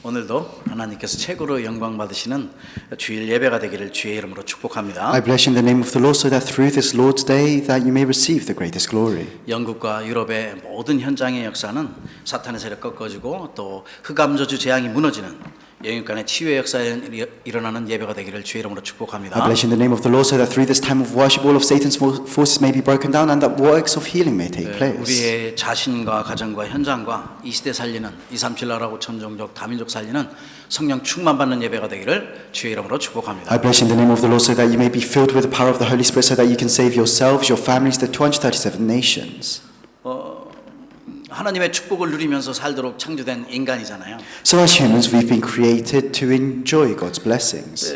오늘도 하나님께서 최고로 영광 받으시는 주일 예배가 되기를 주의 이름으로 축복합니다. I bless you in the name of the Lord so that through this Lord's day that you may receive the greatest glory. 영국과 유럽의 모든 현장의 역사는 사탄의 세력 꺾어지고 또 흑암저주 재앙이 무너지는 영육간의 치유의 역사에 일어나는 예배가 되기를 주의 이름으로 축복합니다. I bless you in the name of the Lord so that through this time of worship all of Satan's forces may be broken down and that works of healing may take place. 우리의 자신과 가정과 현장과 이 시대 살리는 237 나라고 천종족 다민족 살리는 성령 충만받는 예배가 되기를 주의 이름으로 축복합니다. I bless you in the name of the Lord so that you may be filled with the power of the Holy Spirit so that you can save yourselves, your families, the 237 nations. 하나님의 축복을 누리면서 살도록 창조된 인간이잖아요. So as humans we've been created to enjoy God's blessings.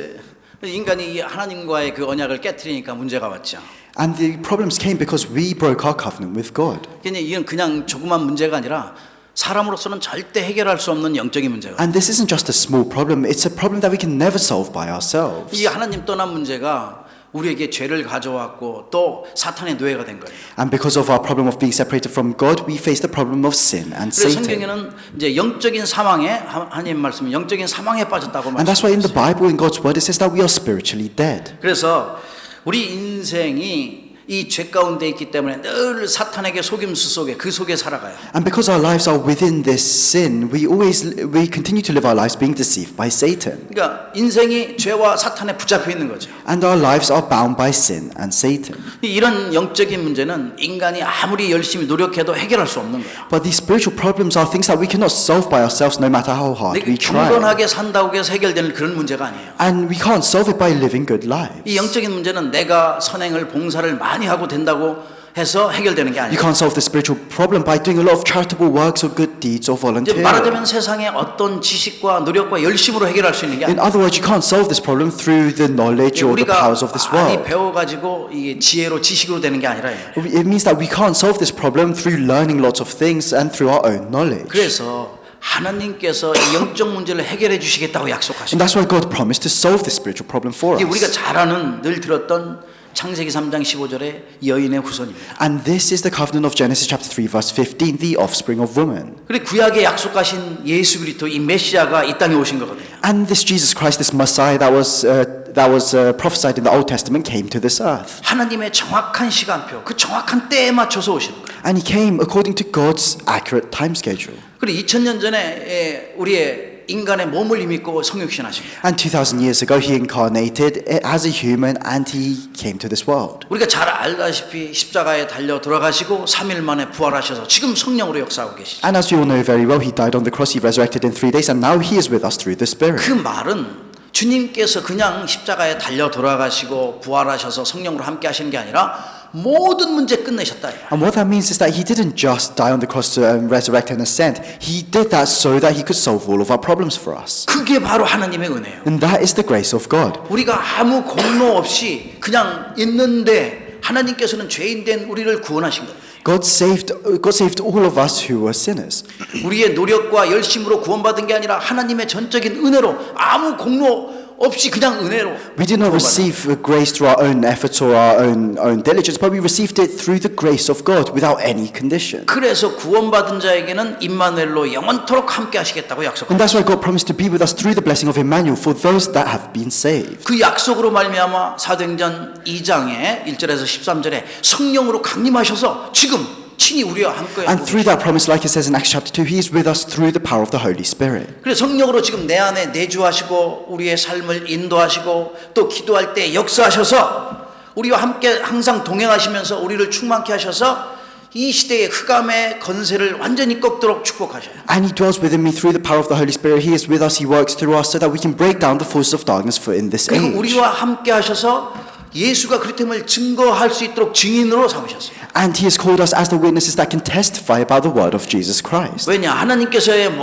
인간이 하나님과의 그 언약을 깨트리니까 문제가 왔죠. And the problems came because we broke our covenant with God. 이건 그냥 조그만 문제가 아니라 사람으로서는 절대 해결할 수 없는 영적인 문제가. And this isn't just a small problem, it's a problem that we can never solve by ourselves. 이 하나님 떠난 문제가 우리에게 죄를 가져왔고 또 사탄의 노예가 된 거예요. And because of our problem of being separated from God, we face the problem of sin and 그래서 Satan. 성경에는 이제 영적인 사망에 하나님 말씀은 영적인 사망에 빠졌다고 And that's why in the 말씀하셨어요. Bible, in God's word, it says that we are spiritually dead. 그래서 우리 인생이 이 죄 가운데 있기 때문에 늘 사탄에게 속임수 속에 그 속에 살아가요. And because our lives are within this sin, we continue to live our lives being deceived by Satan. 그러니까 인생이 죄와 사탄에 붙잡혀 있는 거죠. And our lives are bound by sin and Satan. 이런 영적인 문제는 인간이 아무리 열심히 노력해도 해결할 수 없는 거예요. But these spiritual problems are things that we cannot solve by ourselves no matter how hard we try. 경건하게 산다고 해서 해결되는 그런 문제가 아니에요. And we can't solve it by living good lives. 이 영적인 문제는 내가 선행을 봉사를 많이 하고 된다고 해서 해결되는 게 You 아니에요. can't solve the spiritual problem by doing a lot of charitable works or good deeds or 이제 volunteering. 말하자면 세상에 어떤 지식과 노력과 열심으로 해결할 수 있는 게 In 아니에요. other words, you can't solve this problem through the knowledge or the 우리가 powers of this 많이 world. 배워가지고 이게 지혜로 지식으로 되는 게 아니라 It means that we can't solve this problem through learning lots of things and through our own knowledge. 그래서 하나님께서 이 영적 문제를 해결해 주시겠다고 And 약속하십니다. that's why God promised to solve this spiritual problem for 이게 우리가 us. 잘 아는 늘 들었던 창세기 3장 15절의 여인의 후손입니다. And this is the covenant of Genesis chapter 3 verse 15, the offspring of woman. 그리고 구약에 약속하신 예수 그리스도 이 메시아가 이 땅에 오신 거거든요. And this Jesus Christ, this Messiah that was prophesied in the Old Testament came to this earth. 하나님의 정확한 시간표, 그 정확한 때에 맞춰서 오시는 거예요. And he came according to God's accurate time schedule. 그리고 2000년 전에 우리의 인간의 몸을 힘입고 성육신하신 거예요. And 2000 years ago he incarnated as a human and he came to this world. 우리가 잘 알다시피 십자가에 달려 돌아가시고 3일 만에 부활하셔서 지금 성령으로 역사하고 계시죠. And as we all know very well, he died on the cross, he resurrected in 3 days, and now he is with us through the Spirit. 그 말은 주님께서 그냥 십자가에 달려 돌아가시고 부활하셔서 성령으로 함께 하시는 게 아니라 모든 문제 끝내셨다. And what that means is that he didn't just die on the cross to resurrect and ascend. He did that so that he could solve all of our problems for us. 그게 바로 하나님의 은혜예요. And that is the grace of God. 우리가 아무 공로 없이 그냥 있는데 하나님께서는 죄인 된 우리를 구원하신 거예요. God saved all of us who were sinners. 우리의 노력과 열심으로 구원받은 게 아니라 하나님의 전적인 은혜로 아무 공로 없이 그냥 은혜로. We did not receive grace through our own efforts or our own diligence, but we received it through the grace of God without any condition. 그래서 구원받은 자에게는 임마누엘로 영원토록 함께 하시겠다고 And 약속합니다. that's why God promised to be with us through the blessing of Emmanuel for those that have been saved. 그 약속으로 말미암아 사도행전 2장의 1절에서 13절에 성령으로 강림하셔서 지금 친히 우리와 함께 And through that promise, like it says in Acts chapter 2, he is with us through the power of the Holy Spirit. 그래서 성령으로 지금 내 안에 내주하시고 우리의 삶을 인도하시고 또 기도할 때 역사하셔서 우리와 함께 항상 동행하시면서 우리를 충만케 하셔서 이 시대의 흑암의 건세를 완전히 꺾도록 축복하셔요. And he dwells within me through the power of the Holy Spirit. He is with us, he works through us so that we can break down the forces of darkness for in this 그리고 age. 우리와 함께 하셔서 예수가 그리스도임을 증거할 수 있도록 증인으로 삼으셨어요. And he has called us as the witnesses that can testify about the word of Jesus Christ. 왜냐 하나님께서는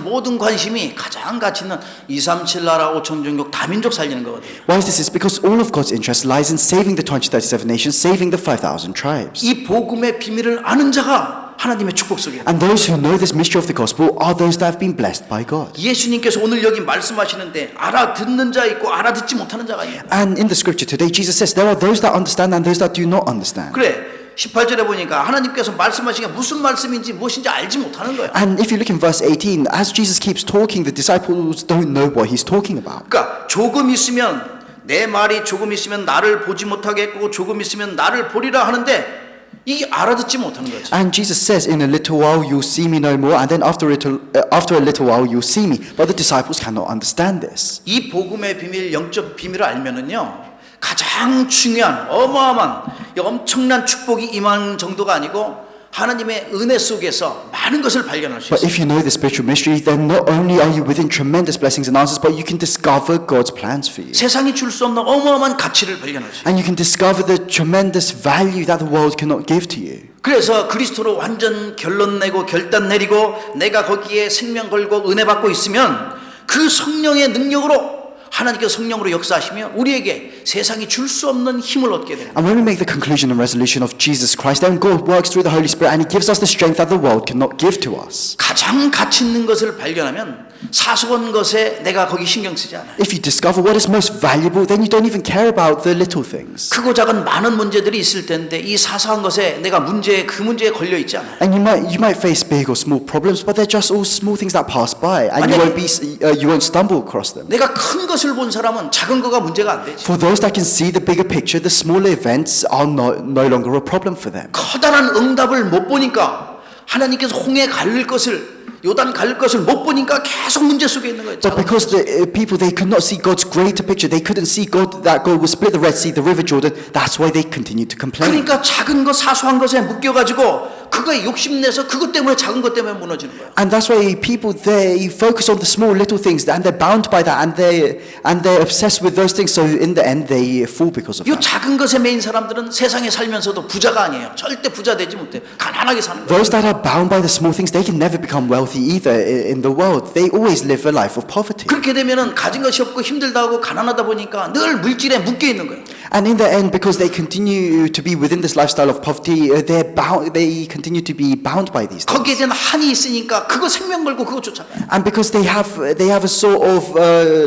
모든 관심이 가장 가치 있는 237 나라 5천 종족 다민족 살리는 거거든요. Why is this? It's because all of God's interest lies in saving the 237 nations, saving the 5,000 tribes. 이 복음의 비밀을 아는 자가 하나님의 축복 속에. And those who know this mystery of the gospel are those that have been blessed by God. 예수님께서 오늘 여기 말씀하시는데 알아듣는 자 있고 알아듣지 못하는 자가 있다. And in the scripture today, Jesus says there are those that understand and those that do not understand. 그래 18절에 보니까 하나님께서 말씀하신 게 무슨 말씀인지 무엇인지 알지 못하는 거예요. And if you look in verse 18, as Jesus keeps talking, the disciples don't know what he's talking about. 그러니까 조금 있으면 내 말이 조금 있으면 나를 보지 못하겠고 조금 있으면 나를 보리라 하는데 이 알아듣지 못하는 거죠. And Jesus says, in a little while you'll see me no more, and then after a little while you'll see me. But the disciples cannot understand this. 이 복음의 비밀, 영적 비밀을 알면은요, 가장 중요한 어마어마한 이 엄청난 축복이 임한 정도가 아니고 하나님의 은혜 속에서 많은 것을 발견할 수 But 있어요. if you know the spiritual mystery, then not only are you within tremendous blessings and answers, but you can discover God's plans for you. 세상이 줄 수 없는 어마어마한 가치를 발견할 수 있어요. And you can discover the tremendous value that the world cannot give to you. 그래서 그리스도로 완전 결론 내고 결단 내리고 내가 거기에 생명 걸고 은혜 받고 있으면 그 성령의 능력으로 하나님께서 성령으로 역사하시며 우리에게 세상이 줄 수 없는 힘을 얻게 됩니다. And when we make the conclusion and resolution of Jesus Christ, then God works through the Holy Spirit and He gives us the strength that the world cannot give to us. 가장 가치 있는 것을 발견하면 사소한 것에 내가 거기 신경 쓰지 않아요. If you discover what is most valuable, then you don't even care about the little things. 크고 작은 많은 문제들이 있을 텐데 이 사소한 것에 내가 그 문제에 걸려 있지 않아요. And you might face big or small problems, but they're just all small things that pass by, and you won't stumble across them. 내가 큰 것을 본 사람은 작은 거가 문제가 안 되지. For those that can see the bigger picture, the smaller events are no longer a problem for them. 커다란 응답을 못 보니까 하나님께서 홍해 가를 것을 요단 가를 것을 못 보니까 계속 문제 속에 있는 거예요. But because the people, they could not see God's greater picture, they couldn't see that God would split the Red Sea, the River Jordan. That's why they continued to complain. 그러니까 작은 것 사소한 것에 묶여가지고 그거에 욕심내서 그것 때문에 작은 것 때문에 무너지는 거예요. And that's why people, they focus on the small little things, and they're bound by that, and they're obsessed with those things. So in the end, they fall because of 이 that. 작은 것에 매인 사람들은 세상에 살면서도 부자가 아니에요. 절대 부자 되지 못해. 가난하게 사는 거예요. Those that are bound by the small things, they can never become wealthy either in the world. They always live a life of poverty. 그렇게 되면은 가진 것이 없고 힘들다 하고 가난하다 보니까 늘 물질에 묶여 있는 거예요. And in the end, because they continue to be within this lifestyle of poverty, they continue to be bound by these things. 거기에 대한 한이 있으니까 그거 생명 걸고 그거 쫓아가요. And because they have a sort of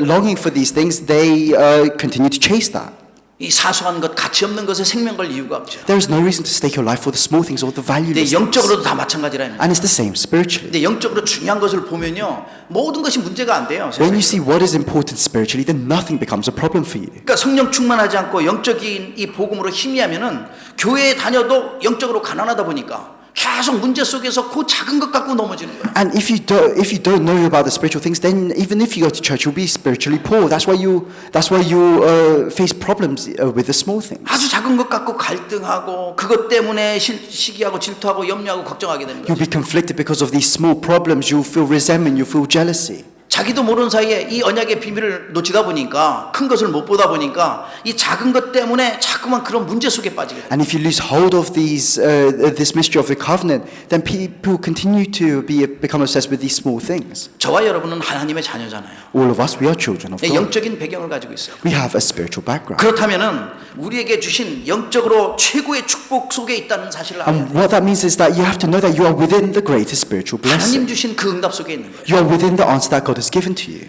longing for these things, they continue to chase that. 이 사소한 것, 가치 없는 것에 생명 걸 이유가 없죠. There is no reason to stake your life for the small things or the 근데 valueless things. 영적으로도 다 마찬가지라는 거예요. And it's the same spiritually. 근데 영적으로 중요한 것을 보면요, 모든 것이 문제가 안 돼요. When you see what is important spiritually, then nothing becomes a problem for you. 그러니까 성령 충만하지 않고 영적인 이 복음으로 희미하면은 교회에 다녀도 영적으로 가난하다 보니까 계속 문제 속에서 그 작은 것 갖고 넘어지는 거예요. And if you don't know about the spiritual things, then even if you go to church, you'll be spiritually poor. That's why you face problems with the small things. 아주 작은 것 갖고 갈등하고 그것 때문에 시기하고 질투하고 염려하고 걱정하게 되는 You'll 거죠. be conflicted because of these small problems. You'll feel resentment. You'll feel jealousy. 자기도 모르는 사이에 이 언약의 비밀을 놓치다 보니까 큰 것을 못 보다 보니까 이 작은 것 때문에 자꾸만 그런 문제 속에 빠지게 돼요. And if you lose hold of this mystery of the covenant, then people continue to become obsessed with these small things. 저와 여러분은 하나님의 자녀잖아요. All of us, we are children of God. 영적인 배경을 가지고 있어요. We have a spiritual background. 그렇다면은 우리에게 주신 영적으로 최고의 축복 속에 있다는 사실을 알아야 And 돼요. what that means is that you have to know that you are within the greatest spiritual 하나님 blessing. 주신 그 응답 속에 있는 거예요. You are within the answer that God has given to you.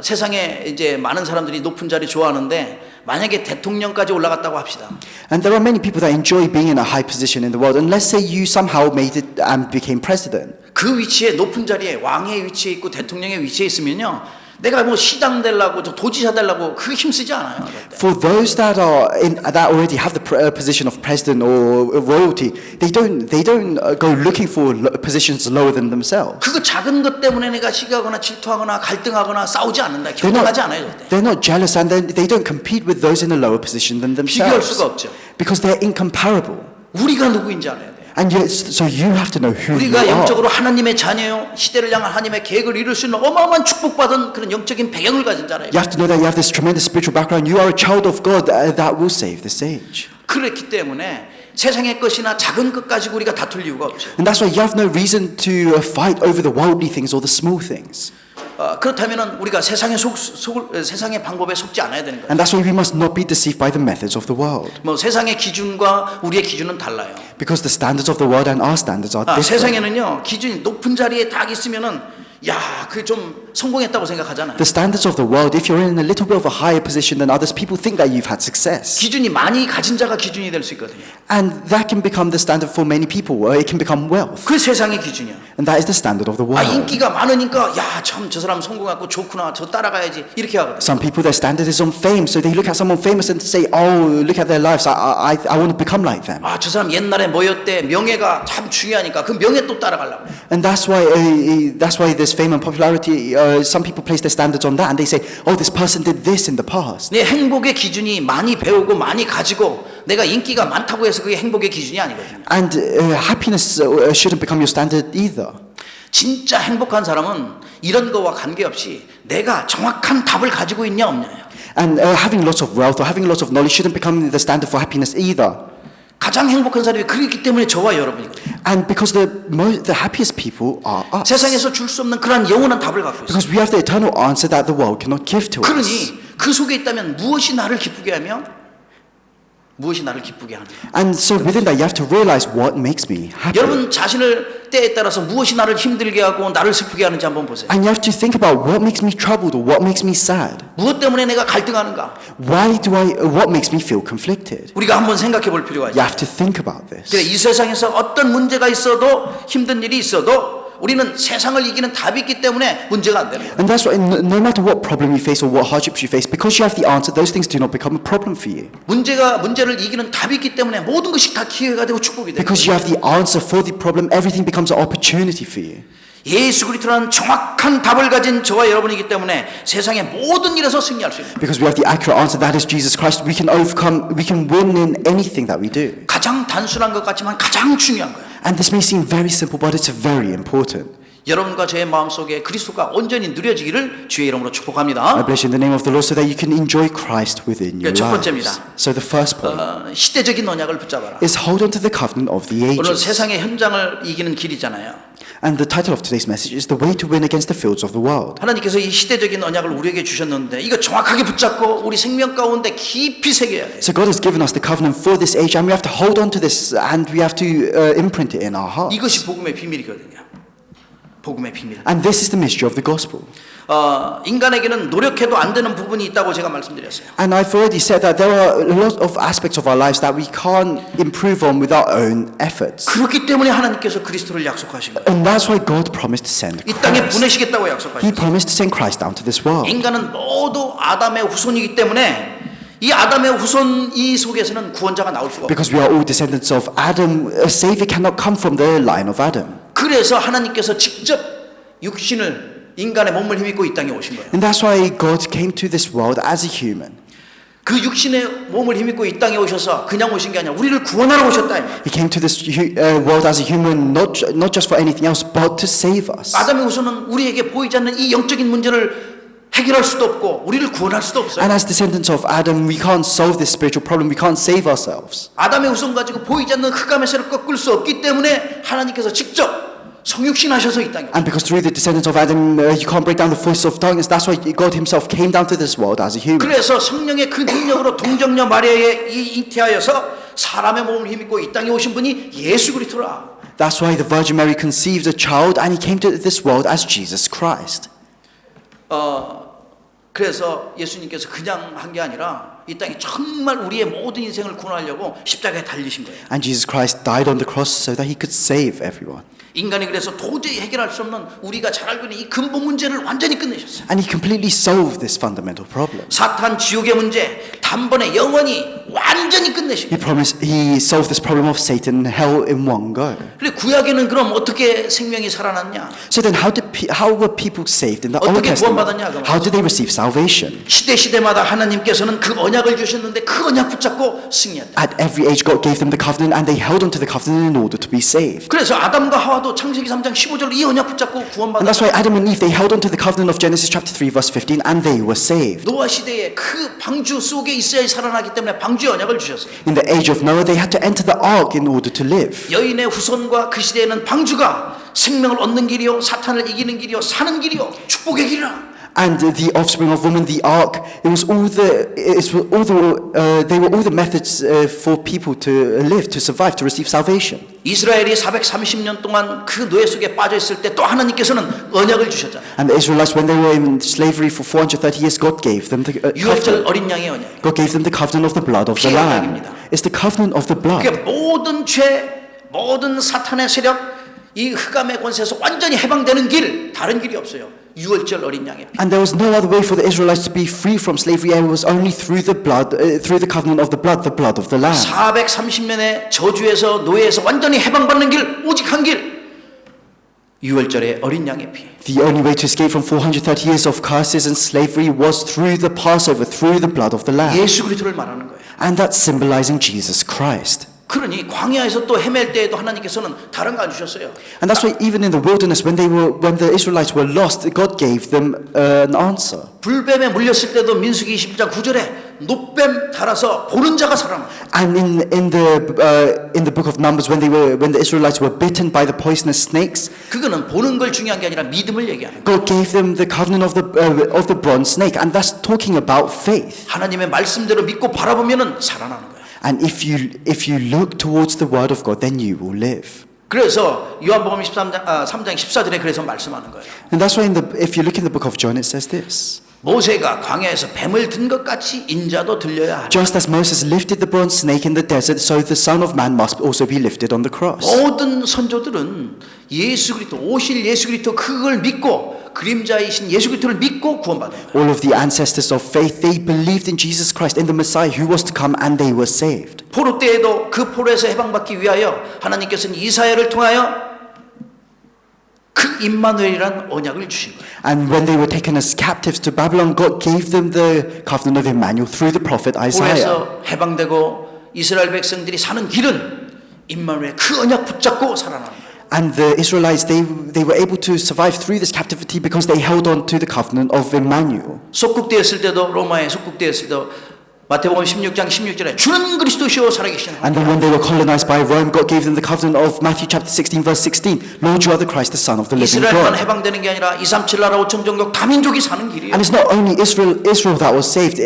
세상에 이제 많은 사람들이 높은 자리 좋아하는데 만약에 대통령까지 올라갔다고 합시다. And there are many people that enjoy being in a high position in the world. And let's say you somehow made it and became president. 그 위치에 높은 자리에 왕의 위치에 있고 대통령의 위치에 있으면요. 내가 뭐 시장 되려고 도지사 되려고 그 힘쓰지 않아요. For those that already have the position of president or royalty, they don't go looking for positions lower than themselves. 그거 작은 것 때문에 내가 시기하거나 질투하거나 갈등하거나 싸우지 않는다. 경쟁하지 않아요. 절대. They're not jealous and they don't compete with those in a lower position than 비교할 themselves. 수가 없죠. Because they're incomparable. 우리가 누구인지 알아야 돼요. And so you have to know who you 우리가 are. 영적으로 하나님의 자녀요, 시대를 향한 하나님의 계획을 이룰 수 있는 어마어마한 축복받은 그런 영적인 배경을 가진 자라요. You have to know that you have this tremendous spiritual background. You are a child of God that will save this age. 그렇기 때문에 세상의 것이나 작은 것 가지고 우리가 다툴 이유가 없죠. And that's why you have no reason to fight over the worldly things or the small things. 그렇다면은 우리가 세상의 방법에 속지 않아야 되는 거예요. And that's why we must not be deceived by the methods of the world. 뭐 세상의 기준과 우리의 기준은 달라요. Because the standards of the world and our standards are different. 세상에는요 기준이 높은 자리에 딱 있으면은 야, 그게 좀 성공했다고 생각하잖아요. The standards of the world, if you're in a little bit of a higher position than others, people think that you've had success. 기준이 많이 가진 자가 기준이 될 수 있거든요. And that can become the standard for many people, or it can become wealth. 그 세상의 기준이야. And that is the standard of the world. 인기가 많으니까 야, 참 저 사람 성공했고 좋구나. 저 따라가야지. 이렇게 하거든요. Some people, their standard is on fame, so they look at someone famous and say, oh, look at their lives, I want to become like them. 저 사람 옛날에 뭐였대. 명예가 참 중요하니까 그 명예 또 따라가려고. And that's why there's fame and popularity. Some people place their standards on that, and they say, oh, this person did this in the past. 내 행복의 기준이 많이 배우고 많이 가지고 내가 인기가 많다고 해서 그게 행복의 기준이 아니거든요. And happiness shouldn't become your standard either. 진짜 행복한 사람은 이런 거와 관계없이 내가 정확한 답을 가지고 있냐 없냐예요. And having lots of wealth or having lots of knowledge shouldn't become the standard for happiness either. 가장 행복한 사람이 그렇기 때문에 저와 여러분이거든요. And because the happiest people are us. 세상에서 줄 수 없는 그런 영원한 답을 갖고 있어요. Because we have the eternal answer that the world cannot give to us. 그러니 그 속에 있다면 무엇이 나를 기쁘게 하며 무엇이 나를 기쁘게 하는가. And so within that you have to realize what makes me happy. 여러분 자신을 때에 따라서 무엇이 나를 힘들게 하고 나를 슬프게 하는지 한번 보세요. And you have to think about what makes me troubled or what makes me sad. 무엇 때문에 내가 갈등하는가. What makes me feel conflicted? 우리가 한번 생각해 볼 필요가 You 있어요. have to think about this. 그래, 이 세상에서 어떤 문제가 있어도 힘든 일이 있어도 우리는 세상을 이기는 답이 있기 때문에 문제가 안 되는 거예요. And that's why no matter what problem you face or what hardships you face, because you have the answer, those things do not become a problem for you. 문제를 이기는 답이 있기 때문에 모든 것이 다 기회가 되고 축복이 되는 Because 거예요. you have the answer for the problem, everything becomes an opportunity for you. 예수 그리스도라는 정확한 답을 가진 저와 여러분이기 때문에 세상의 모든 일에서 승리할 수 있는 거예요. Because we have the accurate answer, that is Jesus Christ, we can win in anything that we do. 가장 단순한 것 같지만 가장 중요한 거예요. And this may seem very simple, but it's very important. 여러분과 제 마음속에 그리스도가 온전히 누려지기를 주의 이름으로 I 축복합니다. bless you in the name of the Lord so that you can enjoy Christ within your 첫 lives. 번째입니다. So the first point 시대적인 언약을 붙잡아라. is hold on to the covenant of the 오늘 ages. 세상의 현장을 이기는 길이잖아요. And the title of today's message is The Way to Win Against the Fields of the World. 하나님께서 이 시대적인 언약을 우리에게 주셨는데 이거 정확하게 붙잡고 우리 생명 가운데 깊이 새겨야 돼요. So God has given us the covenant for this age, and we have to hold on to this, and we have to imprint it in our hearts. 이것이 복음의 비밀이거든요. 복음의 비밀. And this is the mystery of the gospel. 인간에게는 노력해도 안 되는 부분이 있다고 제가 말씀드렸어요. And I've already said that there are a lot of aspects of our lives that we can't improve on with our own efforts. 그렇기 때문에 하나님께서 그리스도를 약속하신 거예요. And that's why God promised to send 이 땅에 Christ. 보내시겠다고 He 약속하셨어요. promised to send Christ down to this world. 인간은 모두 아담의 후손이기 때문에 이 아담의 후손 이 속에서는 구원자가 나올 수가 없어요. Because we are all descendants of Adam, a savior cannot come from the line of Adam. 그래서 하나님께서 직접 육신을 인간의 몸을 힘입고 이 땅에 오신 거예요. And that's why God came to this world as a human. 그 육신의 몸을 힘입고 이 땅에 오셔서 그냥 오신 게 아니라 우리를 구원하러 오셨다. He came to this world as a human, not just for anything else, but to save us. 아담의 후손은 우리에게 보이지 않는 이 영적인 문제를 해결할 수도 없고 우리를 구원할 수도 없어요. And as descendants of Adam, we can't solve this spiritual problem. We can't save ourselves. 아담의 후손 가지고 보이지 않는 흑암의 세를 꺾을 수 없기 때문에 하나님께서 직접 성육신하셔서 이 땅에 And because through the descendants of Adam, you can't break down the force of darkness, that's why God himself came down to this world as a human. 그래서 성령의 그 능력으로 동정녀 마리아에 잉태하여서 사람의 몸을 힘입고 이 땅에 오신 분이 예수 그리스도라. That's why the Virgin Mary conceived a child and he came to this world as Jesus Christ. 그래서 예수님께서 그냥 한 게 아니라 이 땅에 정말 우리의 모든 인생을 구원하려고 십자가에 달리신 거예요. And Jesus Christ died on the cross so that he could save everyone. 인간이 그래서 도저히 해결할 수 없는 우리가 잘 알고 있는 이 근본 문제를 완전히 끝내셨어요. And he completely solved this fundamental problem. 사탄 지옥의 문제 단번에 영원히 완전히 끝내신 거예요. He solved this problem of Satan and hell in one go. 그래 구약에는 그럼 어떻게 생명이 살아났냐? So then how were people saved in the Old 어떻게 Testament? 구원받았냐, 그럼? How did they receive salvation? 시대마다 하나님께서는 그 언약을 주셨는데 그 언약 붙잡고 승리했다. At every age God gave them the covenant and they held on to the covenant in order to be saved. 그래서 아담과 하와도 창세기 3장 15절 이 언약 붙잡고 And 구원받았다. that's why Adam and Eve, they held on to the covenant of Genesis chapter 3 verse 15 and they were saved. 노아 시대에 그 방주 속에 있어야 살아나기 때문에 방주 방주의 언약을 주셨어요. In the age of Noah, they had to enter the ark in order to live. 여인의 후손과 그 시대에는 방주가 생명을 얻는 길이요, 사탄을 이기는 길이요, 사는 길이요, 축복의 길이라. And the offspring of woman, the ark, they were all the methods for people to live, to survive, to receive salvation. 이스라엘이 430년 동안 그 노예 속에 빠져 있을 때 또 하나님께서는 언약을 주셨잖아요. And the Israelites, when they were in slavery for 430 years, God gave them the 유월절 covenant. 어린 양의 언약. God gave them the covenant of the blood of the 피의 lamb. 언약입니다. It's the covenant of the blood. 그게 모든 죄, 모든 사탄의 세력, 이 흑암의 권세에서 완전히 해방되는 길, 다른 길이 없어요. 유월절 어린 양의 피. And there was no other way for the Israelites to be free from slavery. It was only through the blood, through the covenant of the blood of the lamb. 430년의 저주에서 노예에서 완전히 해방받는 길, 오직 한 길. 유월절의 어린 양의 피. The only way to escape from 430 years of curses and slavery was through the Passover, through the blood of the lamb. 예수 그리스도를 말하는 거예요. And that's symbolizing Jesus Christ. 그러니 광야에서 또 헤맬 때에도 하나님께서는 다른 거 안 주셨어요. And that's why even in the wilderness, when the Israelites were lost, God gave them an answer. 불뱀에 물렸을 때도 민수기 21장 9절에 노뱀 달아서 보는 자가 살아나. And in the book of Numbers, when the Israelites were bitten by the poisonous snakes, 그거는 보는 걸 중요한 게 아니라 믿음을 얘기하는 거예요. God gave them the covenant of the bronze snake, and that's talking about faith. 하나님의 말씀대로 믿고 바라보면은 살아나는 거예요. And if you look towards the word of God, then you will live. 그래서 요한복음 3장 14절에 그래서 말씀하는 거예요. And that's why if you look in the book of John, it says this. 모세가 광야에서 뱀을 든 것 같이 인자도 들려야 하라. Just as Moses lifted the bronze snake in the desert, so the Son of Man must also be lifted on the cross. 모든 선조들은 예수 그리스도 오실 예수 그리스도 그걸 믿고 그림자이신 예수 그리스도를 믿고 구원받은 거예요. All of the ancestors of faith, they believed in Jesus Christ, in the Messiah who was to come, and they were saved. 포로 때에도 그 포로에서 해방받기 위하여 하나님께서는 이사야를 통하여 그 임마누엘이란 언약을 주신 거예요. And when they were taken as captives to Babylon, God gave them the covenant of Emmanuel through the prophet Isaiah. 포로에서 해방되고 이스라엘 백성들이 사는 길은 임마누엘 그 언약 붙잡고 살아나는 거예요. And the Israelites, they were able to survive through this captivity because they held on to the covenant of Emmanuel. 속국되었을 때도 로마에 속국되었을 때도 마태복음 16장 16절에 주는 그리스도시요 살아계신 And then when they were colonized by Rome, God gave them the covenant of Matthew chapter 16 verse 16. Lord, you are the Christ, the Son of the living 이스라엘만 God. 해방되는 게 아니라 237 나라 5천 종족 다민족이 사는 길이에요. And it's not only Israel that was saved.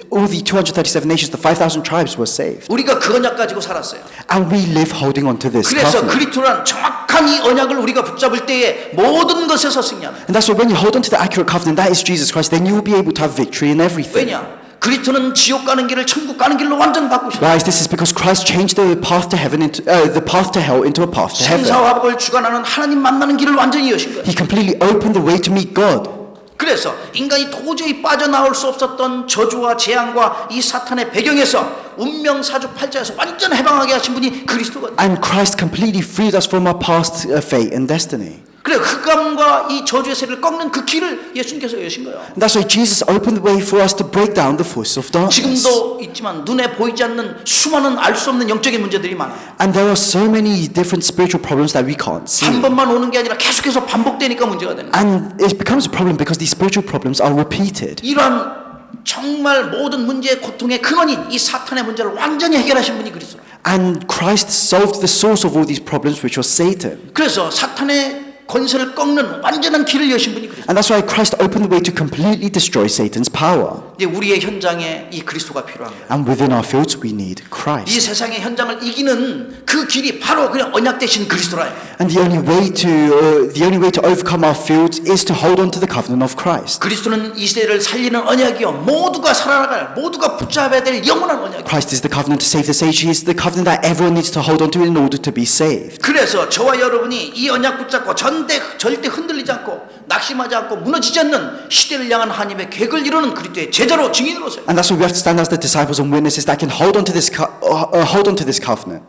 All the 237 nations, the 5,000 tribes were saved. 우리가 그 언약 가지고 살았어요. And we live holding on to this 그래서 covenant. 그리스도란 정확한 이 언약을 우리가 붙잡을 때에 모든 것에서 승리하는 거예요. And that's why when you hold on to the accurate covenant, that is Jesus Christ, then you will be able to have victory in everything. 왜냐? 그리스도는 지옥 가는 길을 천국 가는 길로 완전 바꾸셨어요. Guys, this is because Christ changed the path to heaven into the path to hell into a path to heaven. 생사화복을 주관하는 하나님 만나는 길을 완전히 여신 거예요. He completely opened the way to meet God. 그래서 인간이 도저히 빠져나올 수 없었던 저주와 재앙과 이 사탄의 배경에서 운명 사주팔자에서 완전 해방하게 하신 분이 그리스도거든요. And Christ completely freed us from our past fate and destiny. 그래 흑암과 이 저주의 세를 꺾는 그 길을 예수님께서 여신 거예요. And that's why Jesus opened the way for us to break down the force of darkness. 지금도 있지만 눈에 보이지 않는 수많은 알 수 없는 영적인 문제들이 많아요. And there are so many different spiritual problems that we can't see. 한 번만 오는 게 아니라 계속해서 반복되니까 문제가 되는 거예요. And it becomes a problem because these spiritual problems are repeated. 이러한 정말 모든 문제의 고통의 근원인 이 사탄의 문제를 완전히 해결하신 분이 그리스도라. And Christ solved the source of all these problems, which was Satan. 그래서 사탄의 권세를 꺾는 완전한 길을 여신 분이 그리스도. And that's why Christ opened the way to completely destroy Satan's power. 이제 우리의 현장에 이 그리스도가 필요한 거예요. And within our fields, we need 이 Christ. 세상의 현장을 이기는 그 길이 바로 그냥 언약 대신 그리스도라요. And the only way to overcome our fields is to hold on to the covenant of Christ. 그리스도는 이 시대를 살리는 언약이요, 모두가 살아나갈, 모두가 붙잡아야 될 영원한 언약이에요. Christ is the covenant to save this age. He is the covenant that everyone needs to hold on to in order to be saved. 그래서 저와 여러분이 이 언약 붙잡고 절대 흔들리지 않고 낙심하지 않고 무너지지 않는 시대를 향한 하나님의 계획을 이루는 그리스도의 제자로 증인으로서요. And that's why we have to stand as the disciples and witnesses that can hold on to this covenant.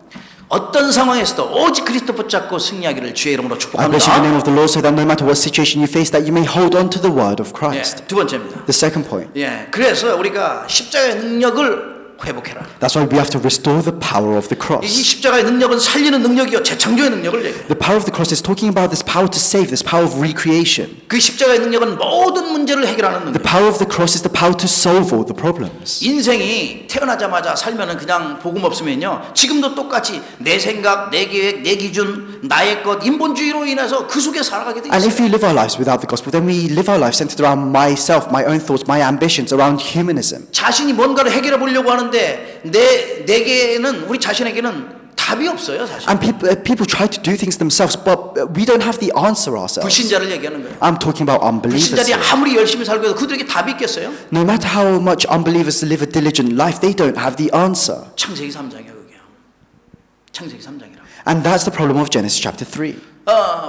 어떤 상황에서도 오직 그리스도 붙잡고 승리하기를 주의 이름으로 I bless you in the name 축복합니다. of the Lord, so that no matter what situation you face, that you may hold on to the word of 예, Christ. 두 번째입니다. The second point. 예, 그래서 우리가 십자가의 능력을 회복해라. That's why we have to restore the power of the 이 cross. 십자가의 능력은 살리는 능력이요 재창조의 능력을 얘기해요. The power of the cross is talking about this power to save, this power of recreation. 그 십자가의 능력은 모든 문제를 해결하는 The 능력. power of the cross is the power to solve all the problems. 인생이 태어나자마자 살면은 그냥 복음 없으면요 지금도 똑같이 내 생각, 내 계획, 내 기준, 나의 것, 인본주의로 인해서 그 속에 살아가게 돼 And if 있어요. we live our lives without the gospel, then we live our lives centered around myself, my own thoughts, my ambitions, around humanism. 자신이 뭔가를 해결해 보려고 하는데 내게는 우리 자신에게는 답이 없어요 사실. And people try to do things themselves, but we don't have the answer ourselves. 불신자를 얘기하는 거예요. I'm talking about unbelievers. 불신자들이 here. 아무리 열심히 살고 해도 그들에게 답이 있겠어요? No matter how much unbelievers live a diligent life, they don't have the answer. 창세기 3장이에요 그게. 창세기 3장이라. And that's the problem of Genesis chapter 3.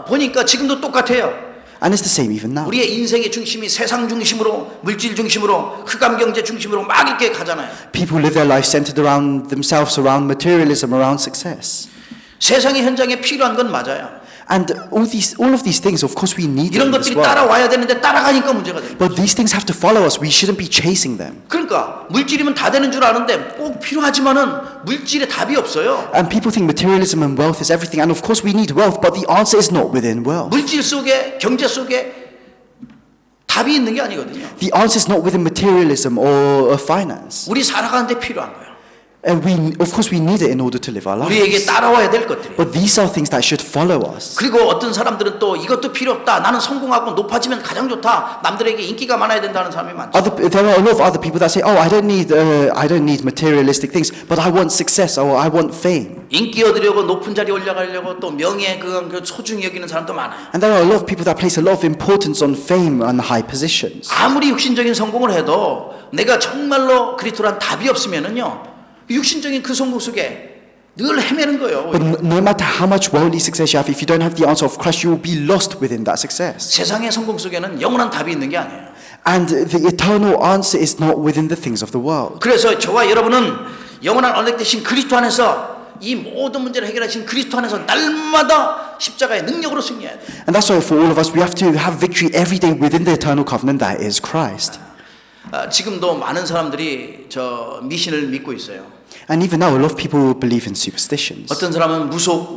보니까 지금도 똑같아요. And it's the same even now. 우리의 인생의 중심이 세상 중심으로, 물질 중심으로, 흑암 경제 중심으로 막 이렇게 가잖아요. People live their life centered around themselves, around materialism, around success. 세상의 현장에 필요한 건 맞아요. And all of these things, of course, we need 이런 them as 것들이 well. 따라와야 되는데 따라가니까 문제가 돼요. But these things have to follow us. We shouldn't be chasing them. 그러니까 물질이면 다 되는 줄 아는데 꼭 필요하지만은 물질에 답이 없어요. And people think materialism and wealth is everything. And of course, we need wealth, but the answer is not within wealth. 물질 속에 경제 속에 답이 있는 게 아니거든요. The answer is not within materialism or finance. 우리 살아가는데 필요한 거예요. And of course, we need it in order to live our 우리에게 lives. 따라와야 될 것들이에요. But these are things that should follow us. 그리고 어떤 사람들은 또 이것도 필요 없다. 나는 성공하고 높아지면 가장 좋다. 남들에게 인기가 많아야 된다는 사람이 많죠. There are a lot of other people that say, "Oh, I don't need materialistic things, but I want success or I want fame." 인기 얻으려고 높은 자리에 올라가려고 또 명예 그 소중히 여기는 사람도 많아요. And there are a lot of people that place a lot of importance on fame and high positions. 아무리 육신적인 성공을 해도 내가 정말로 그리스도란 답이 없으면은요. 육신적인 그 성공 속에 늘 헤매는 거예요. But no matter how much worldly success you have, if you don't have the answer of Christ, you will be lost within that success. 세상의 성공 속에는 영원한 답이 있는 게 아니에요. And the eternal answer is not within the things of the world. 그래서 저와 여러분은 영원한 언약 되신 그리스도 안에서 이 모든 문제를 해결하신 그리스도 안에서 날마다 십자가의 능력으로 승리해야 돼요. And that's why for all of us, we have to have victory every day within the eternal covenant that is Christ. 지금도 많은 사람들이 저 미신을 믿고 있어요. And even now, a lot of people believe in superstitions. 어떤 사람은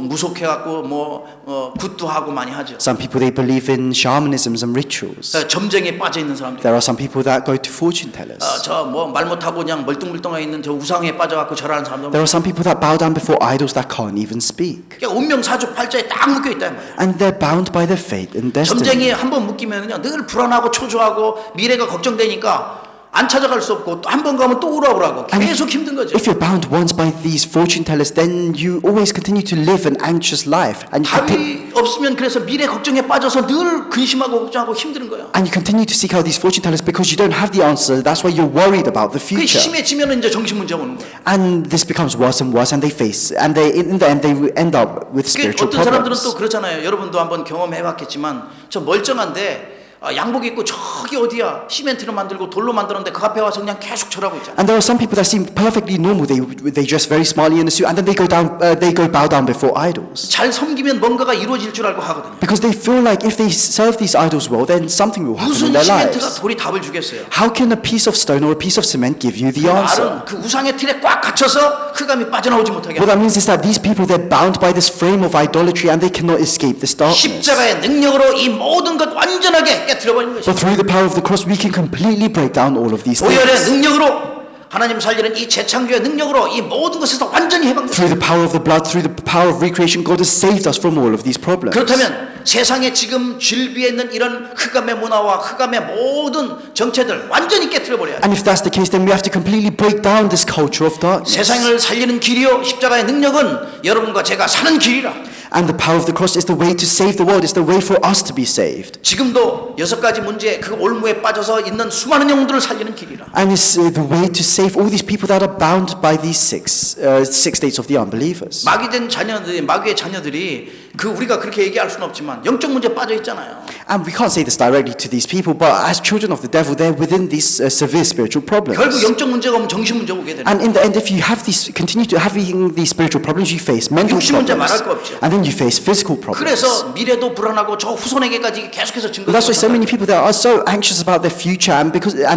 무속해갖고 굿도 하고 많이 하죠. Some people, they believe in shamanisms and rituals. 점쟁이에 빠져 있는 사람들. There are some people that go to fortune tellers. 저 말 못하고 그냥 멀뚱멀뚱해 있는 저 우상에 빠져갖고 절하는 사람들. There are some people that bow down before idols that can't even speak. 그러니까 운명사주 팔자에 딱 묶여 있다 이 말이야. And they're bound by their fate and destiny. 점쟁이에 한번 묶이면요 늘 불안하고 초조하고 미래가 걱정되니까 안 찾아갈 수 없고 또 한 번 가면 또 오라고 하고 계속 힘든 거죠. If you're bound once by these fortune tellers, then you always continue to live an anxious life, and 답이 없으면 그래서 미래 걱정에 빠져서 늘 근심하고 걱정하고 힘든 거예요. you continue to seek out these fortune tellers because you don't have the answer. That's why you're worried about the 그게 future. 심해지면 이제 정신 문제가 오는 거예요. And this becomes worse and worse, and they in the end they end up with spiritual 어떤 사람들은 problems. 또 그러잖아요. 여러분도 한번 경험해봤겠지만 저 멀쩡한데 양복 입고 저기 어디야 시멘트로 만들고 돌로 만들었는데 그 앞에 와서 그냥 계속 절하고 있잖아요. And there are some people that seem perfectly normal. They dress very smartly in a suit, and then they go bow down before idols. 잘 섬기면 뭔가가 이루어질 줄 알고 하거든요. Because they feel like if they serve these idols well, then something will happen 무슨 in their 시멘트가 lives. 돌이 답을 주겠어요? How can a piece of stone or a piece of cement give you the answer? 말은 그 우상의 틀에 꽉 갇혀서 흑암이 빠져나오지 못하게 What 합니다. that means is that these people, they're bound by this frame of idolatry and they cannot escape this darkness. 십자가의 능력으로 이 모든 것 완전하게 깨트려버리는 But 것이죠. through the power of the cross, we can completely break down all of these 보혈의 things. 능력으로 하나님 살리는 이 재창조의 능력으로 이 모든 것에서 완전히 해방됐습니다. Through the power of the blood, through the power of recreation, God has saved us from all of these problems. 그렇다면 세상에 지금 질비해 있는 이런 흑암의 문화와 흑암의 모든 정체들 완전히 깨트려버려야 돼요. And if that's the case, then we have to completely break down this culture of darkness. 세상을 살리는 길이요 십자가의 능력은 여러분과 제가 사는 길이라. And the power of the cross is the way to save the world. It's the way for us to be saved. 지금도 6가지 문제 그 올무에 빠져서 있는 수많은 영혼들을 살리는 길이라. And it's the way to save all these people that are bound by these six states of the unbelievers. 마귀의 자녀들이 그 우리가 그렇게 얘기할 수는 없지만 영적 문제 빠져 있잖아요. And we can't say this directly to these people, but as children of the devil, they're within these severe spiritual problems. 결국 영적 문제가 오면 정신 문제가 오게 되는. And in the end, if you have these, continue to having these spiritual problems, you face mental 육신 문제 problems, 말할 거 없죠. and then you face physical problems. 그래서 미래도 불안하고 저 후손에게까지 계속해서 But that's why so 증거를 many people that are so anxious about their future, and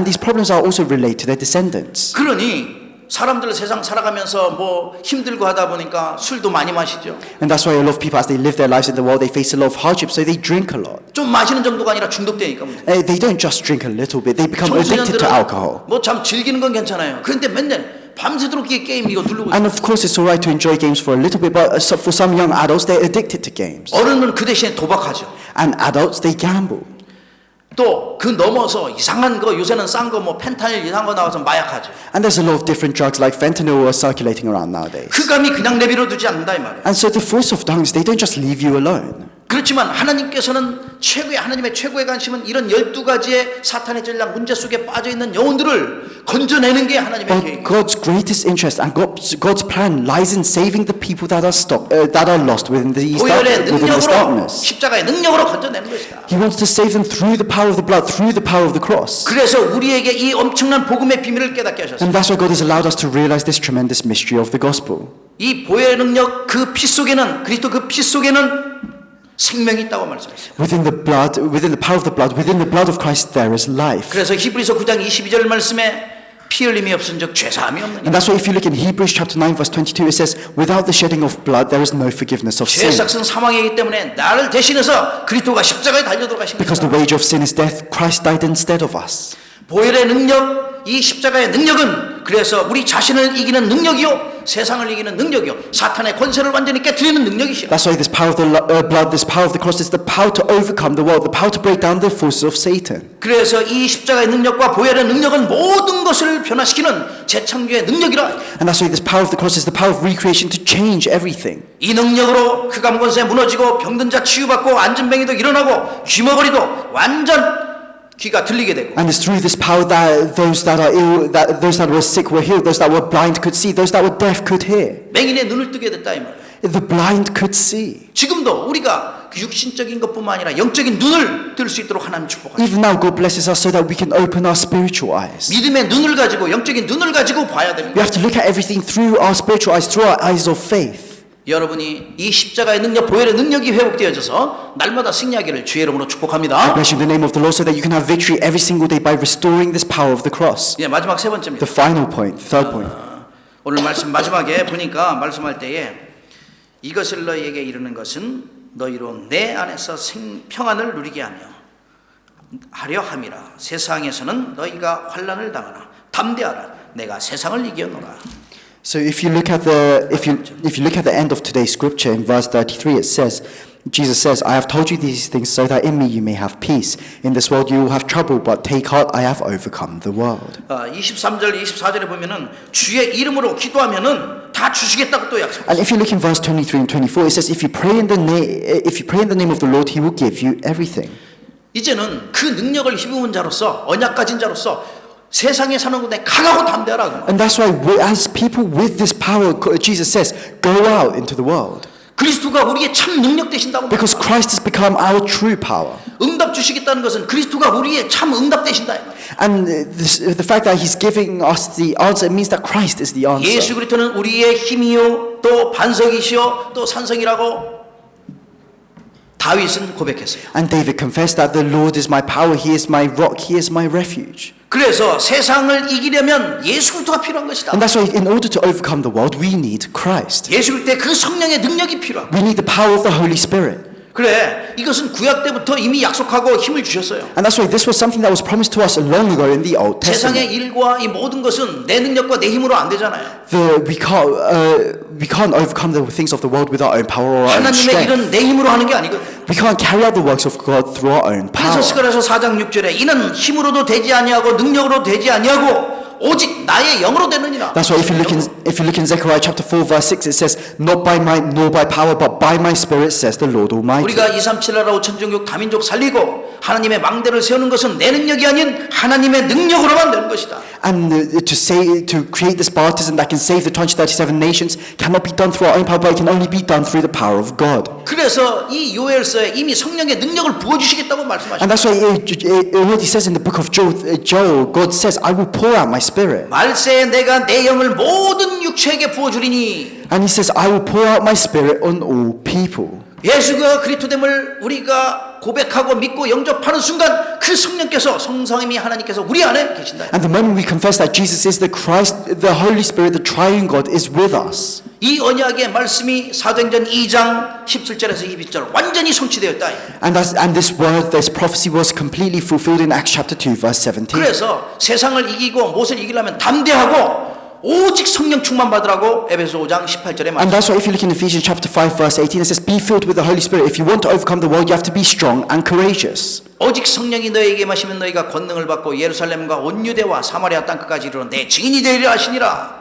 these problems are also related to their descendants. 그러니 사람들 세상 살아가면서 뭐 힘들고 하다 보니까 술도 많이 마시죠. And that's why a lot of people, as they live their lives in the world, they face a lot of hardship, so they drink a lot. 좀 마시는 정도가 아니라 중독되니까 문제. They don't just drink a little bit, they become addicted to alcohol. 뭐 참 즐기는 건 괜찮아요. 그런데 맨날 밤새도록 이 게임 이거 누르고 And of course, it's alright to enjoy games for a little bit, but for some young adults, they're addicted to games. 어른은 그 대신에 도박하죠. And adults, they gamble. 또 그 넘어서 이상한 거 요새는 싼 거 뭐 펜타닐 이상한 거 나와서 마약하죠. And there's a lot of different drugs like fentanyl are circulating around nowadays. 흑암이 그냥 내버려 두지 않는다 이 말이에요. And so the force of darkness, they don't just leave you alone. 그렇지만 하나님께서는 하나님의 최고의 관심은 이런 12가지의 사탄의 전략 문제 속에 빠져있는 영혼들을 건져내는 게 하나님의 But 계획이에요. God's greatest interest and God's plan lies in saving the people that are lost within this 보혈의 능력으로 darkness. 십자가의 능력으로 건져내는 것이다. He wants to save them through the power of the blood, through the power of the cross. 그래서 우리에게 이 엄청난 복음의 비밀을 깨닫게 하셨어요. And that's why God has allowed us to realize this tremendous mystery of the gospel. 이 보혈의 능력 그 피 속에는 그리스도 그 피 속에는 생명이 있다고 말씀했어요. Within the power of the blood of Christ there is life. 그래서 히브리서 9장 22절 말씀에 피 흘림이 없은즉 죄 사함이 없느니라. And that's why if you look in Hebrews chapter 9 verse 22 it says without the shedding of blood there is no forgiveness of 죄의 sin. 삭은 사망이기 때문에 나를 대신해서 그리스도가 십자가에 달려 들어가신 Because the 것이다. wage of sin is death, Christ died instead of us. 보혈의 능력, 이 십자가의 능력은 그래서 우리 자신을 이기는 능력이요, 세상을 이기는 능력이요, 사탄의 권세를 완전히 깨트리는 능력이시라. That's why this power of the blood, this power of the cross is the power to overcome the world, the power to break down the forces of Satan. 그래서 이 십자가의 능력과 보혈의 능력은 모든 것을 변화시키는 재창조의 능력이라. And that's why this power of the cross is the power of recreation to change everything. 이 능력으로 흑암 권세 무너지고 병든 자 치유받고 안전뱅이도 일어나고 귀머거리도 완전 귀가 들리게 되고. And it's through this power that those that are ill, that those that were sick were healed, those that were blind could see, those that were deaf could hear. 맹인의 눈을 뜨게 됐다 이 말이에요. The blind could see. 지금도 우리가 육신적인 것뿐만 아니라 영적인 눈을 뜰 수 있도록 하나님 축복하십니다. Even now God blesses us so that we can open our spiritual eyes. 믿음의 눈을 가지고 영적인 눈을 가지고 봐야 We 됩니다. have to look at everything through our spiritual eyes, through our eyes of faith. 여러분이 이 십자가의 능력, 보혈의 능력이 회복되어져서 날마다 승리하기를 주의 이름으로 I 축복합니다. bless you in the name of the Lord so that you can have victory every single day by restoring this power of the cross. 예, 마지막 세 번째입니다. The final point, the third point. 오늘 말씀 마지막에 보니까 말씀할 때에 이것을 너희에게 이르는 것은 너희로 내 안에서 평안을 누리게 하려 함이라. 세상에서는 너희가 환난을 당하나 담대하라. 내가 세상을 이겨노라. So if you look at the end of today's scripture in verse 33, it says, Jesus says, I have told you these things so that in me you may have peace. In this world you will have trouble, but take heart, I have overcome the world. 23절, 24절에 보면은 주의 이름으로 기도하면은 다 주시겠다고 또 약속해요. And if you look in verse 23 and 24, it says, if you pray in the name of the Lord, He will give you everything. 이제는 그 능력을 힘입은 자로서 언약 가진 자로서 세상에 사는 곳에 강하고 담대하라고. And that's why as people with this power, Jesus says, go out into the world. 그리스도가 우리의 참 능력 되신다고. Because Christ has become our true power. 응답 주시겠다는 것은 그리스도가 우리의 참 응답 되신다. And the fact that He's giving us the answer means that Christ is the answer. 예수 그리스도는 우리의 힘이요 또 반석이시요 또 산성이라고 다윗은 고백했어요. And David confessed that the Lord is my power, He is my rock, He is my refuge. 그래서 세상을 이기려면 예수 그리스도가 필요한 것이다. And that's why in order to overcome the world, we need Christ. 예수 그리스도의 그 성령의 능력이 필요합니다. We need the power of the Holy Spirit. 그래, 이것은 구약 때부터 이미 약속하고 힘을 주셨어요. And that's why this was something that was promised to us long ago in the Old 세상의 Testament. 일과 이 모든 것은 내 능력과 내 힘으로 안 되잖아요. We can't overcome the things of the world with our own power or our own 하나님의 strength. 일은 내 힘으로 하는 게 아니거든요. We can't carry out the works of God through our own 그래서 power. 스가랴서 4장 6절에 이는 힘으로도 되지 아니하고 능력으로 되지 아니하고 오직 나의 영으로 되느니라. That's why if you look in Zechariah chapter 4 verse 6 it says not by might nor by power but by my spirit says the Lord Almighty. 우리가 237 나라 5천 종족 다민족 살리고 하나님의 망대를 세우는 것은 내 능력이 아닌 하나님의 능력으로만 되는 것이다. And to create this baptism that can save the 237 nations cannot be done through our own power but it can only be done through the power of God. 그래서 이 요엘서에 이미 성령의 능력을 부어 주시겠다고 말씀하십니다. And that's why it already says in the book of Joel, God says, I will pour out my spirit. 말세에 내가 내 영을 모든 육체에게 부어 주리니. And he says, I will pour out my spirit on all people. 예수가 그리스도됨을 우리가 고백하고 믿고 영접하는 순간 그 성령께서 성삼위 하나님께서 우리 안에 계신다. And the moment we confess that Jesus is the Christ, the Holy Spirit, the triune God is with us. 이 언약의 말씀이 사도행전 2장 17절에서 22절 완전히 성취되었다. And this word, this prophecy was completely fulfilled in Acts chapter 2 verse 17. 그래서 세상을 이기고 무엇을 이기려면 담대하고 오직 성령 충만 받으라고 에베소 5장 18절에 And 말씀. that's why if you look in Ephesians chapter 5 verse 18, it says, be filled with the Holy Spirit. If you want to overcome the world, you have to be strong and courageous. 오직 성령이 너에게 마시면 너희가 권능을 받고 예루살렘과 온 유대와 사마리아 땅끝까지 이르러 내 증인이 되리라 하시니라.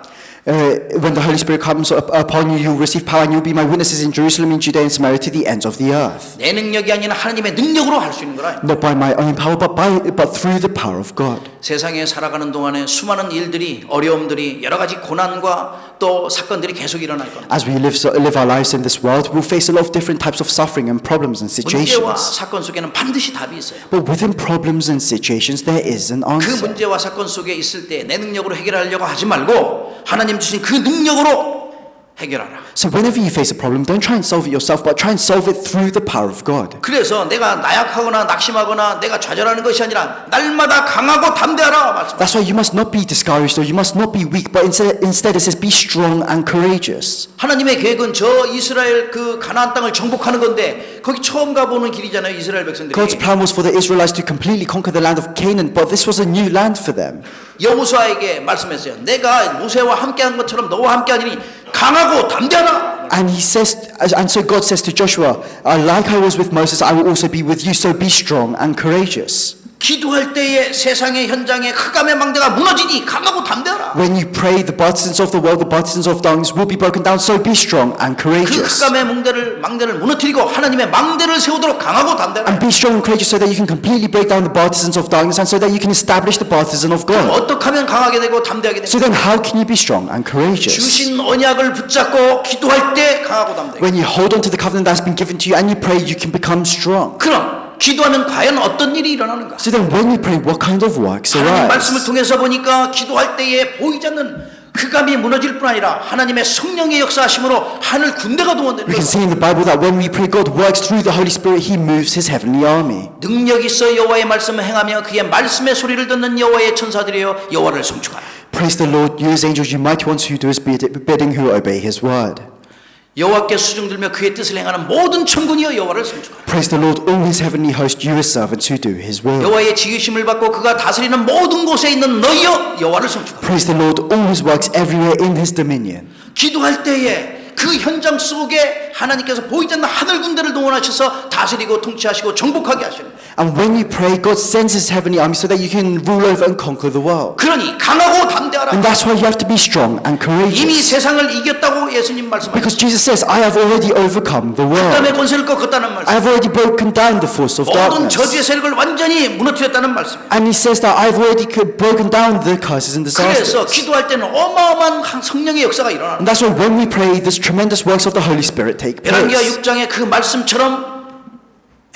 When the Holy Spirit comes upon you, you'll receive power and you'll be my witnesses in Jerusalem, in Judea, and Samaria to the ends of the earth. 내 능력이 아니라 하나님의 능력으로 할 수 있는 거라. Not by my own power, but through the power of God. 세상에 살아가는 동안에 수많은 일들이 어려움들이 여러 가지 고난과 또 사건들이 계속 일어날 겁니다. As we live our lives in this world, we'll face a lot of different types of suffering and problems and 문제와 situations. 사건 속에는 반드시 답이 있어요. But within problems and situations, there is an 그 answer. 문제와 사건 속에 있을 때 내 능력으로 해결하려고 하지 말고 하나님 주신 그 능력으로 해결하라. So whenever you face a problem, don't try and solve it yourself, but try and solve it through the power of God. 그래서 내가 나약하거나 낙심하거나 내가 좌절하는 것이 아니라 날마다 강하고 담대하라 말씀. That's why you must not be discouraged or you must not be weak, but instead it says be strong and courageous. 하나님의 계획은 저 이스라엘 그 가나안 땅을 정복하는 건데 거기 처음 가보는 길이잖아요, 이스라엘 백성들이. God's plan was for the Israelites to completely conquer the land of Canaan, but this was a new land for them. 여호수아에게 말씀했어요. 내가 모세와 함께한 것처럼 너와 함께하니 강하고 담대하라. And he says, and so God says to Joshua, like I was with Moses, I will also be with you. So be strong and courageous. 기도할 때에 세상의 현장에 흑암의 망대가 무너지니 강하고 담대하라. When you pray, the partisans of the world, the partisans of darkness will be broken down. So be strong and 그 courageous. 흑암의 망대를 무너뜨리고 하나님의 망대를 세우도록 강하고 담대하라. And be strong and courageous so that you can completely break down the partisans of darkness and so that you can establish the partisan of God. 어떻게 하면 강하게 되고 담대하게 되고 So then how can you be strong and courageous? 주신 언약을 붙잡고 기도할 때 강하고 담대하게. When you hold on to the covenant that's been given to you and you pray, you can become strong. 그럼 기도하면 과연 어떤 일이 일어나는가? So then when you pray, what kind of works 하나님 말씀을 arise? 통해서 보니까 기도할 때에 보이지 않는 흑암이 무너질 뿐 아니라 하나님의 성령의 역사하심으로 하늘 군대가 동원되는 We can 거예요. see in the Bible that when we pray, God works through the Holy Spirit. He moves His heavenly army. 능력 있어 여호와의 말씀을 행하며 그의 말씀의 소리를 듣는 여호와의 천사들이여 여호와를 송축하라. Praise the Lord, you His angels, you mighty ones who do His bidding, who obey His word. 여호와께 수종들며 그의 뜻을 행하는 모든 천군이여 여호와를 송축하라. Praise the Lord, all His heavenly host, you His servants who do His will. 여호와의 지으심을 받고 그가 다스리는 모든 곳에 있는 너희여 여호와를 송축하라. Praise the Lord, all His works everywhere in His dominion. 기도할 때에 그 현장 속에 하나님께서 보이지 않는 하늘 군대를 동원하셔서 다스리고 통치하시고 정복하게 하시는 거예요. And when you pray, God sends His heavenly army so that you can rule over and conquer the world. 그러니 강하고 담대하라. And that's why you have to be strong and 이미 courageous. 세상을 이겼다고 예수님 말씀하셨어요. Because Jesus says, I have already overcome the 흑암의 world. 권세를 꺾었다는 I 말씀. have already broken down the force of 모든 darkness. 저주의 세력을 완전히 무너뜨렸다는 말씀. And He says that I've already broken down the curses and 그래서 disasters. 기도할 때는 어마어마한 성령의 역사가 일어나는 And that's why when we pray, this tremendous works of the Holy Spirit take 열왕기하 place. 6장의 그 말씀처럼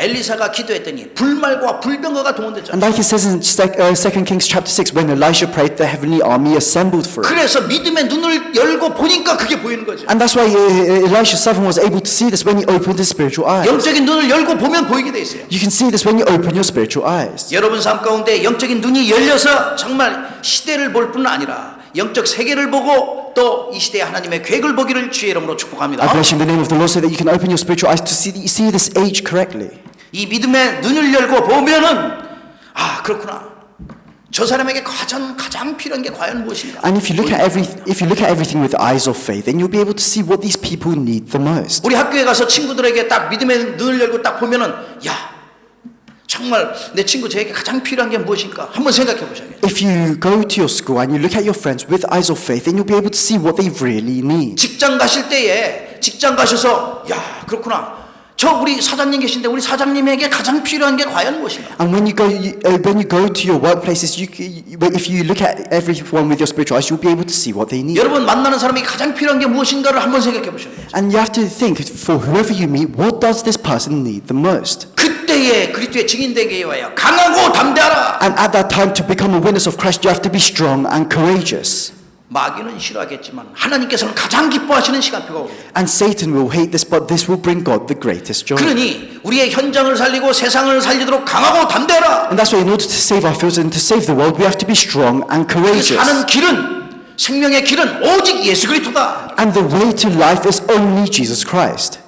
엘리사가 기도했더니 불말과 불병거가 동원됐잖아요. And like it says in 2 Kings chapter 6, when Elisha prayed, the heavenly army assembled for it. 그래서 믿음의 눈을 열고 보니까 그게 보이는 거죠. And that's why Elisha's servant was able to see this when he opened his spiritual eyes. 영적인 눈을 열고 보면 보이게 돼 있어요. You can see this when you open your spiritual eyes. 여러분 삶 가운데 영적인 눈이 열려서 정말 시대를 볼 뿐 아니라 영적 세계를 보고 또 이 시대의 하나님의 계획을 보기를 주의 이름으로 축복합니다. I bless you in the name of the Lord so that you can open your spiritual eyes to see this age correctly. 이 믿음의 눈을 열고 보면은 아 그렇구나. 저 사람에게 가장 필요한 게 과연 무엇인가? And if you look at everything with eyes of faith, then you'll be able to see what these people need the most. 우리 학교에 가서 친구들에게 딱 믿음의 눈을 열고 딱 보면은 야 정말 내 친구 저에게 가장 필요한 게 무엇인가 한번 생각해 보셔야겠어요. If you go to your school and you look at your friends with eyes of faith, then you'll be able to see what they really need. 직장 가실 때에 직장 가셔서 야 그렇구나. 저 우리 사장님 계신데 우리 사장님에게 가장 필요한 게 과연 무엇인가? And when you go to your workplaces, if you look at everyone with your spiritual eyes, you'll be able to see what they need. 여러분 만나는 사람이 가장 필요한 게 무엇인가를 한번 생각해 보셔야 돼요. And you have to think, for whoever you meet, what does this person need the most? 그때에 그리스도의 증인되게 위하여 강하고 담대하라. And at that time, to become a witness of Christ, you have to be strong and courageous. 마귀는 싫어하겠지만 하나님께서는 가장 기뻐하시는 시간표가 오고 And Satan will hate this, but this will bring God the greatest joy. 그러니 우리의 현장을 살리고 세상을 살리도록 강하고 담대하라. And that's why in order to save our fields and to save the world, we have to be strong and courageous. 사는 길은 생명의 길은 오직 예수 그리스도다. And the way to life is only Jesus Christ.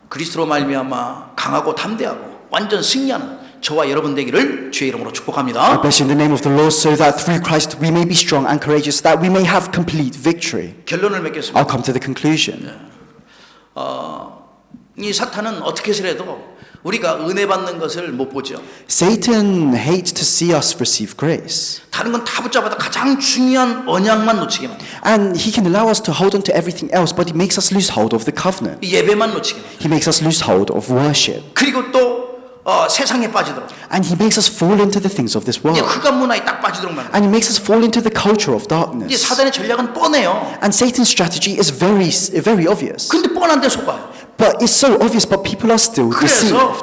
그리스도로 말미암아 강하고 담대하고 완전 승리하는 저와 여러분 되기를 주의 이름으로 I 축복합니다. bless you in the name of the Lord, so that through Christ we may be strong and courageous, that we may have complete victory. 결론을 맺겠습니다. I'll come to the conclusion. 이 사탄은 어떻게 해서라도 우리가 은혜 받는 것을 못 보죠. Satan hates to see us receive grace. 다른 건 다 붙잡아도 가장 중요한 언약만 놓치게 만들어요. And he can allow us to hold on to everything else, but he makes us lose hold of the covenant. 예배만 놓치게 만들어요. He makes us lose hold of worship. 그리고 또 세상에 빠지도록 And he makes us fall into the things of this 이제 world. 흑암 문화에 딱 빠지도록 만들어요. And he makes us fall into the culture of 이제 darkness. 사단의 전략은 뻔해요. And Satan's strategy is very obvious. 근데 뻔한데 속아요. But it's so obvious, but people are still deceived. 그래서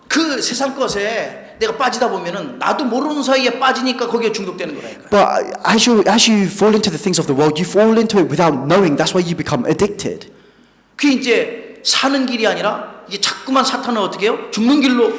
그 세상 것에 내가 빠지다 보면은 나도 모르는 사이에 빠지니까 거기에 중독되는 거라니까. But as you fall into the things of the world, you fall into it without knowing. That's why you become addicted. 그게 이제 사는 길이 아니라 이제 자꾸만 사탄은 어떻게 해요? 죽는 길로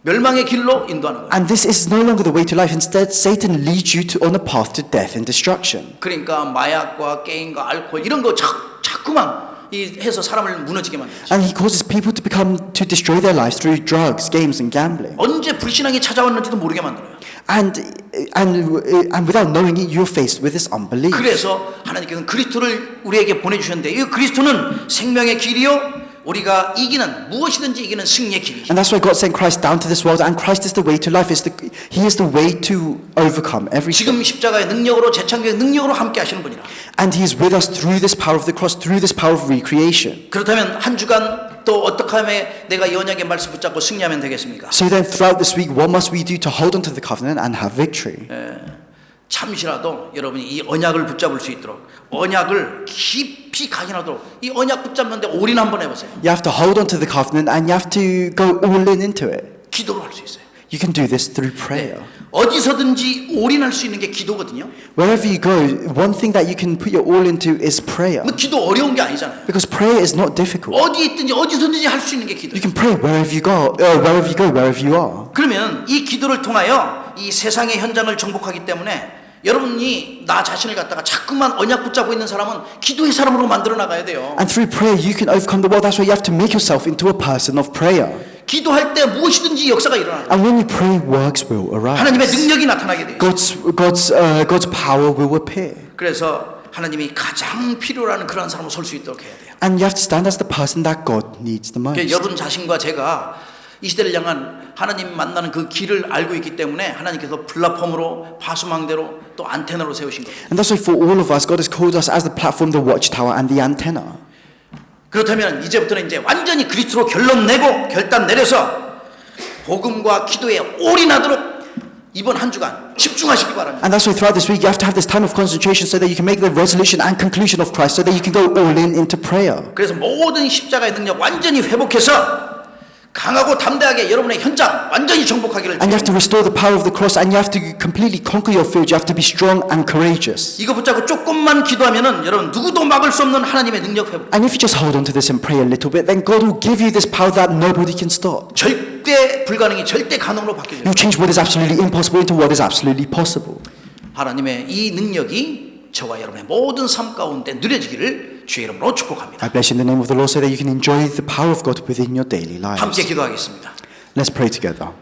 멸망의 길로 인도하는 거예요. And this is no longer the way to life. Instead, Satan leads you on a path to death and destruction. 그러니까 마약과 게임과 알코올 이런 거 자꾸만 이 해서 사람을 무너지게 만들죠. And he causes people to destroy their lives through drugs, games, and gambling. 언제 불신앙이 찾아왔는지도 모르게 만들어요. And without knowing it, you're faced with this unbelief. 그래서 하나님께서는 그리스도를 우리에게 보내주셨는데 이 그리스도는 생명의 길이요 우리가 이기는 무엇이든지 이기는 승리의 길이죠. And that's why God sent Christ down to this world, and Christ is the way to life. He is the way to overcome everything. 지금 십자가의 능력으로 재창조의 능력으로 함께 하시는 분이라. And He is with us through this power of the cross, through this power of recreation. 그렇다면 한 주간 또 어떻게 하면 내가 이 언약의 말씀 붙잡고 승리하면 되겠습니까? So then throughout this week, what must we do to hold on to the covenant and have victory? 잠시라도 여러분이 이 언약을 붙잡을 수 있도록 언약을 깊이 각인하도록 이 언약 붙잡는데 올인 한번 해보세요. You have to hold on to the covenant and you have to go all in into it. 기도로 할 수 있어요. You can do this through prayer. 어디서든지 올인할 수 있는 게 기도거든요. Wherever you go, one thing that you can put your all into is prayer. 뭐 기도 어려운 게 아니잖아요. Because prayer is not difficult. 어디 있든지 어디서든지 할 수 있는 게 기도. You can pray wherever you go, wherever you are. 그러면 이 기도를 통하여 이 세상의 현장을 정복하기 때문에 여러분이 나 자신을 갖다가 자꾸만 언약 붙잡고 있는 사람은 기도의 사람으로 만들어 나가야 돼요. And through prayer, you can overcome the world. That's why you have to make yourself into a person of prayer. 기도할 때 무엇이든지 역사가 일어나요. And when you pray, works will arise. 하나님의 능력이 나타나게 돼요. God's power will appear. 그래서 하나님이 가장 필요로 하는 그런 사람으로 설 수 있도록 해야 돼요. And you have to stand as the person that God needs the most. 여러분 자신과 제가 이 시대를 향한 하나님 만나는 그 길을 알고 있기 때문에 하나님께서 플랫폼으로 파수망대로 또 안테나로 세우신 거예요. And that's why for all of us, God has called us as the platform, the watchtower, and the antenna. 그렇다면 이제부터는 이제 완전히 그리스도로 결론 내고 결단 내려서 복음과 기도에 올인하도록 이번 한 주간 집중하시기 바랍니다. And that's why throughout this week, you have to have this time of concentration so that you can make the resolution and conclusion of Christ, so that you can go all in into prayer. 그래서 모든 십자가의 능력 완전히 회복해서 강하고 담대하게 여러분의 현장 완전히 정복하기를. And you have to restore the power of the cross, and you have to completely conquer your field. You have to be strong and courageous. 이거 붙잡고 조금만 기도하면은 여러분 누구도 막을 수 없는 하나님의 능력 회복. And if you just hold on to this and pray a little bit, then God will give you this power that nobody can stop. 절대 불가능이 절대 가능으로 바뀌어요. You change what is absolutely impossible into what is absolutely possible. 하나님의 이 능력이 저와 여러분의 모든 삶 가운데 누려지기를 주의 이름으로 축복합니다. I bless you in the name of the Lord so that you can enjoy the power of God within your daily 함께 lives. 기도하겠습니다. Let's pray together.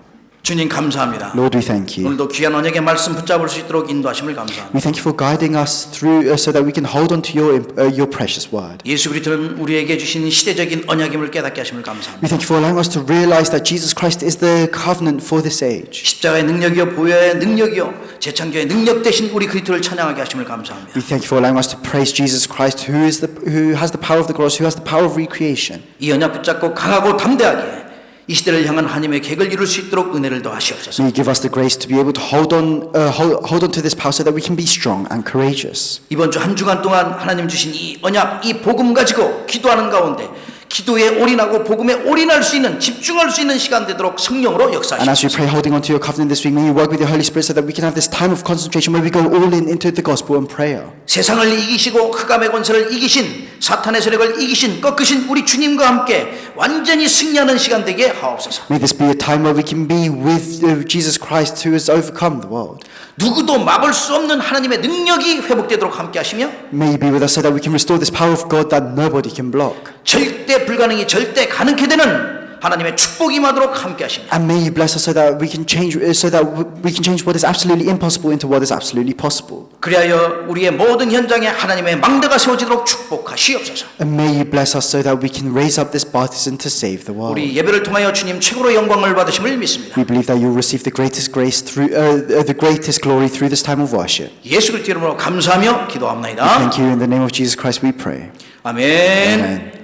주님 감사합니다. Lord, we thank you. 오늘도 귀한 언약의 말씀 붙잡을 수 있도록 인도하심을 감사합니다. We thank you for guiding us through so that we can hold on to your precious word. 예수 그리스도는 우리에게 주신 시대적인 언약임을 깨닫게 하심을 감사합니다. We thank you for allowing us to realize that Jesus Christ is the covenant for this age. 십자가의 능력이요 보혈의 능력이요 재창조의 능력 대신 우리 그리스도를 찬양하게 하심을 감사합니다. We thank you for allowing us to praise Jesus Christ, who has the power of the cross, who has the power of recreation. 이 언약 붙잡고 강하고 담대하게 이 시대를 향한 하나님의 계획을 이룰 수 있도록 은혜를 더하시옵소서. May you give us the grace to be able to hold on to this power so that we can be strong and courageous. 이번 주 한 주간 동안 하나님 주신 이 언약, 이 복음 가지고 기도하는 가운데 기도에 올인하고 복음에 올인할 수 있는 집중할 수 있는 시간 되도록 성령으로 And as we 역사하시옵소서. pray, holding on to your covenant this week, may you work with your Holy Spirit so that we can have this time of concentration where we go all in into the gospel and prayer. 세상을 이기시고 흑암의 권세를 이기신 사탄의 세력을 이기신 꺾으신 우리 주님과 함께 완전히 승리하는 시간 되게 하옵소서. May this be a time where we can be with Jesus Christ who has overcome the world. 누구도 막을 수 없는 하나님의 능력이 회복되도록 함께 하시며 May you be with us so that we can restore this power of God that nobody can block. 절대 불가능이 절대 가능케 되는 하나님의 축복이 임하도록 함께 하시며 And may you bless us so that we can change what is absolutely impossible into what is absolutely possible. 그리하여 우리의 모든 현장에 하나님의 망대가 세워지도록 축복하시옵소서. And may you bless us so that we can raise up this partisan to save the world. 우리 예배를 통하여 주님 최고로 영광을 받으심을 믿습니다. We believe that you will receive the greatest grace through the greatest glory through this time of worship. 예수 그리스도 이름으로 감사하며 기도합나이다. Thank you in the name of Jesus Christ we pray. 아멘. Amen.